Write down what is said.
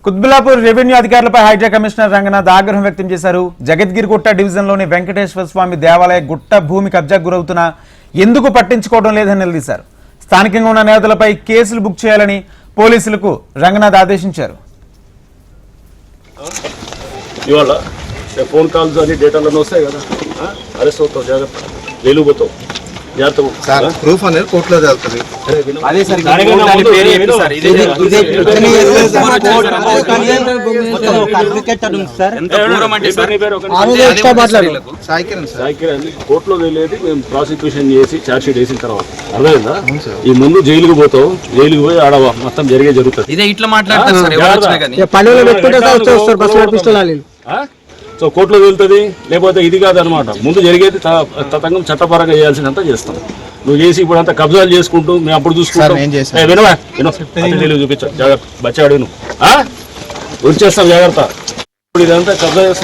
Quthbullapur revenue అధికారులపై Hydraa commissioner Ranganath ఆగ్రహం వ్యక్తం చేశారు. జగద్గిరిగుట్ట డివిజన్లోని వెంకటేశ్వర స్వామి దేవాలయ గుట్ట భూమి కబ్జాకు గురవుతున్నా ఎందుకు పట్టించుకోవడం లేదని నిలదీశారు. స్థానికంగా ఉన్న నేతలపై కేసులు బుక్ చేయాలని పోలీసులకు రంగనాథ్ ఆదేశించారు. ఇవాళ ఫోన్ కాల్స్ అని డేటాలను వస్తాయి కదా, అరెస్ట్ అవుతావు, జాగ్రత్త, జైలు పోతావు, జాగ్రత్త. ప్రూఫ్ అనేది కోర్టులో జరుగుతుంది. కోర్టులో వెళ్ళేది మేము ప్రాసిక్యూషన్ చేసి ఛార్జ్ షీట్ వేసిన తర్వాత అర్థమైందా? ఈ ముందు జైలుకి పోతావు, జైలుకి పోయి ఆడ మొత్తం జరిగేది ఇదే ఇట్లా మాట్లాడతారు. సో కోర్టులో వెళ్తుంది, లేకపోతే ఇది కాదనమాట. ముందు జరిగేది తతంగం చట్టపరంగా చేయాల్సినంత చేస్తాం. నువ్వు చేసి ఇప్పుడు అంతా కబ్జాలు చేసుకుంటూ మేము అప్పుడు చూసుకుంటాం. తెలియదు చూపించావు, జాగ్రత్త, బచ్చాడు నువ్వు వచ్చేస్తాం, జాగ్రత్త. ఇప్పుడు ఇదంతా కబ్జా చేస్తాం.